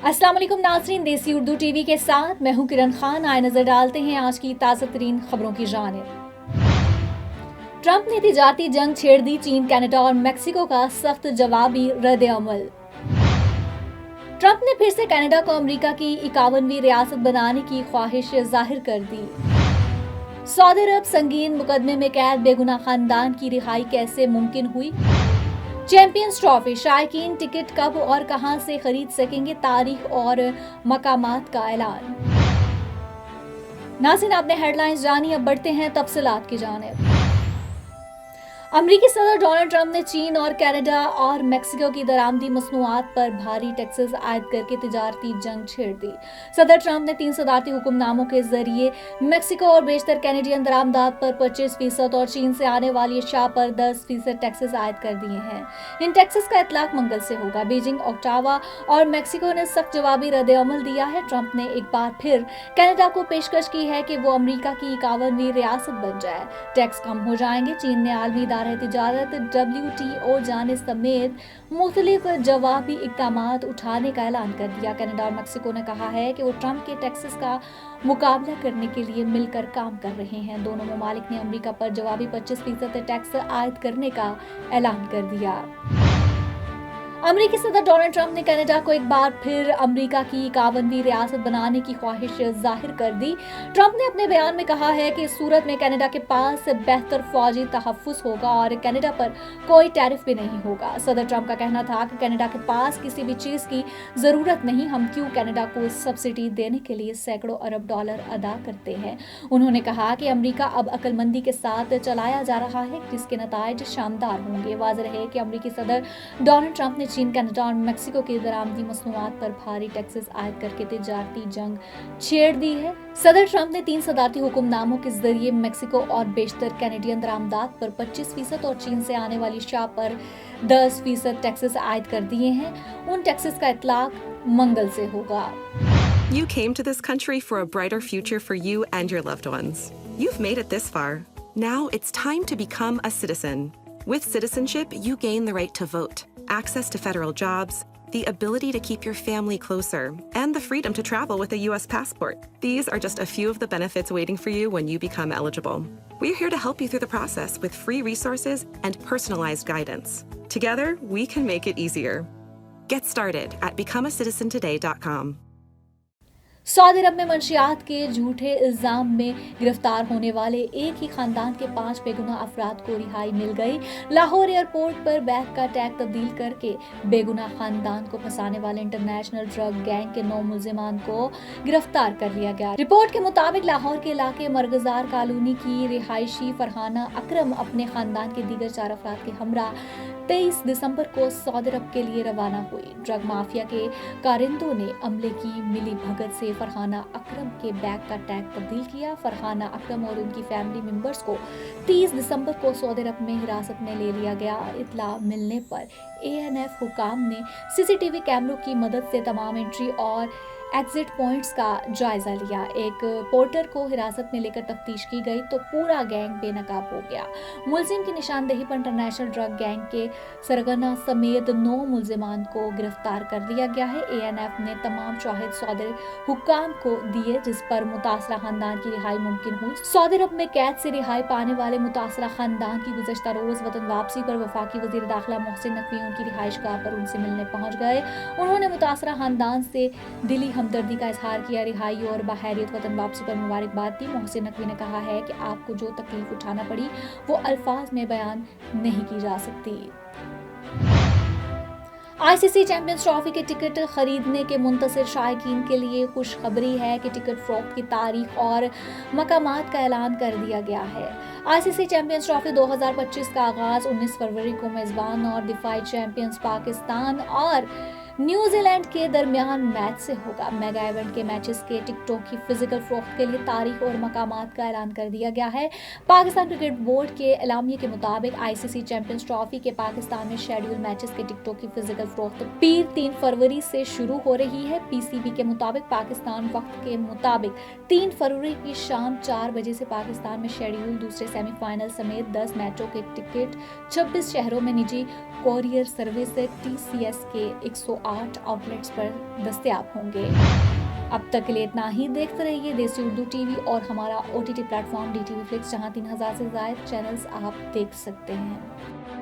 अस्सलाम वालेकुम नाज़रीन, देसी उर्दू टीवी के साथ मैं हूं किरण खान। आए नजर डालते हैं आज की ताज़ा तरीन खबरों की जानिब। ट्रंप ने तिजारती जंग छेड़ दी, चीन, कनाडा और मेक्सिको का सख्त जवाबी रद्द अमल। ट्रंप ने फिर से कनाडा को अमेरिका की 51वीं रियासत बनाने की ख्वाहिश जाहिर कर दी। सऊदी अरब संगीन मुकदमे में कैद बेगुनाह खानदान की रिहाई कैसे मुमकिन हुई। चैंपियंस ट्रॉफी शायकीन टिकट कब और कहां से खरीद सकेंगे, तारीख और मकामात का ऐलान। नाज़रीन, आपने हेडलाइंस जानी, अब बढ़ते हैं तफसीलात की जानिब। अमरीकी सदर डोनाल्ड ट्रंप ने चीन और कनाडा और मेक्सिको की दरामदी मसनूआत पर भारी टैक्सेस आयद करके तिजारती जंग छेड़ दी। सदर ट्रंप ने 3 सदारती हुक्मनामों के जरिए मेक्सिको और बेशतर कैनेडियन दरामदात पर 25% और चीन से आने वाली अशिया पर 10% टैक्सेस आयद कर दिए हैं। इन टैक्सेस का इतलाक मंगल से होगा। बीजिंग, ओटावा और मेक्सिको ने सख्त जवाबी रद्द अमल दिया है। ट्रंप ने एक बार फिर कनाडा को पेशकश की है कि वो अमरीका की 51वीं रियासत बन जाए। टैक्स कम हो जाएंगे। चीन ने आलमी तिजारत WTO जाने समेत मुख्तलिफ जवाबी इक़दामात उठाने का ऐलान कर दिया। कनाडा और मेक्सिको ने कहा है कि वो ट्रंप के टैक्सेस का मुकाबला करने के लिए मिलकर काम कर रहे हैं। दोनों ममालिक ने अमेरिका पर जवाबी 25% टैक्स आयद करने का ऐलान कर दिया। अमेरिकी सदर डोनाल्ड ट्रंप ने कनाडा को एक बार फिर अमेरिका की 51वीं रियासत बनाने की ख्वाहिश जाहिर कर दी। ट्रंप ने अपने बयान में कहा है कि इस सूरत में कनाडा के पास बेहतर फौजी तहफ़्फ़ुज़ होगा और कनाडा पर कोई टैरिफ भी नहीं होगा। सदर ट्रंप का कहना था कि कनाडा के पास किसी भी चीज़ की ज़रूरत नहीं, हम क्यों कनाडा को सब्सिडी देने के लिए सैकड़ों अरब डॉलर अदा करते हैं। उन्होंने कहा कि अमेरिका अब अक्लमंदी के साथ चलाया जा रहा है, जिसके नताइज शानदार होंगे। वाज़ेह है कि अमेरिकी सदर डोनाल्ड ट्रंप ने चीन, कनाडा और मेक्सिको की दरामदी मसनूआत पर भारी टैक्सेस आयद करके तिजारती जंग छेड़ दी है। सदर ट्रंप ने 3 सदारती हुक्मनामों के जरिए मेक्सिको और बेशतर कैनेडियन दरामदात पर 25% और चीन से आने वाली अशिया पर 10% टैक्सेस आयद कर दिए हैं। उन टैक्सेस का इतलाक मंगल से होगा। You came to this country for a brighter future for you and your loved ones. You've made it this far. Now it's time to become a citizen. With citizenship, you gain the right to vote, access to federal jobs, the ability to keep your family closer, and the freedom to travel with a U.S. passport. These are just a few of the benefits waiting for you when you become eligible. We're here to help you through the process with free resources and personalized guidance. Together, we can make it easier. Get started at becomeacitizentoday.com. सऊदी अरब में मंशियात के झूठे इल्जाम में गिरफ्तार होने वाले एक ही खानदान के 5 बेगुनाह अफराद को रिहाई मिल गई। लाहौर एयरपोर्ट पर बैग का टैग तब्दील करके बेगुनाह खानदान को फंसाने वाले इंटरनेशनल ड्रग गैंग के 9 मुल्जिमान को गिरफ्तार कर लिया गया। रिपोर्ट के मुताबिक लाहौर के इलाके मरगजार कॉलोनी की रिहायशी फरहाना अकरम अपने खानदान के दीगर 4 अफराद के हमरा 23 दिसंबर को सऊदी अरब के लिए रवाना हुई। ड्रग माफिया के कारिंदों ने अमले की मिली भगत से फरहाना अकरम के बैग का टैग तब्दील किया। फरहाना अकरम और उनकी फैमिली मेंबर्स को 30 दिसंबर को सऊदी अरब में हिरासत में ले लिया गया। इत्तला मिलने पर ANF हुकाम ने CCTV कैमरों की मदद से तमाम एंट्री और एग्जिट पॉइंट्स का जायजा लिया। एक पोर्टर को हिरासत में लेकर तफ्तीश की गई तो पूरा गैंग बेनकाब हो गया। मुलजिम की निशानदेही पर इंटरनेशनल ड्रग गैंग के सरगना समेत 9 मुलजिमान को गिरफ्तार कर लिया गया है। ANF ने तमाम शाहिद सऊदी हुक्काम को दिए, जिस पर मुतासरा खानदान की रिहाई मुमकिन हुई। सऊदी अरब में कैद से रिहाई पाने वाले मुतासरा खानदान की गुज़श्ता रोज वतन वापसी पर वफाकी वज़ीर दाखिला मोहसिन नकवी उनकी रिहाइशगाह पर उनसे मिलने पहुंच गए। उन्होंने मुतासरा खानदान से दिली हमदर्दी का इजहार किया। रिहाई और बहैरियत वतन वापसी पर मुबारकबाद दी। मोहसिन नकवी ने कहा है कि आपको जो तकलीफ उठाना पड़ी वो अल्फाज में बयान नहीं की जा सकती। ICC चैंपियंस ट्रॉफी के टिकट खरीदने के मुंतज़िर शायकीन के लिए खुशखबरी है कि टिकट फ़रोख्त की तारीख और मकामात का ऐलान कर दिया गया है। ICC चैंपियंस ट्रॉफी 2025 का आगाज़ 19 फरवरी को मेज़बान और दिफाई चैंपियंस पाकिस्तान और न्यूजीलैंड के दरमियान मैच से होगा। मेगा इवेंट के मैचेस के टिकटों की फिजिकल फ़रोख्त के लिए तारीख और मकामात का ऐलान कर दिया गया है। पाकिस्तान क्रिकेट बोर्ड के एलामिया के मुताबिक ICC चैंपियंस ट्रॉफी के पाकिस्तान में शेड्यूल मैचेस के टिकटों की फिजिकल फ़रोख्त पीर 3 फरवरी से शुरू हो रही है। PCB के मुताबिक पाकिस्तान वक्त के मुताबिक 3 फरवरी की शाम 4 बजे से पाकिस्तान में शेड्यूल दूसरे सेमीफाइनल समेत 10 मैचों के टिकट 26 शहरों में निजी कोरियर सर्विस TCS के 8 आउटलेट्स पर दस्तयाब होंगे। अब तक के लिए इतना ही। देखते रहिए देसी उर्दू टीवी और हमारा OTT प्लेटफॉर्म DTV Flix, जहां 3000 से ज्यादा चैनल्स आप देख सकते हैं।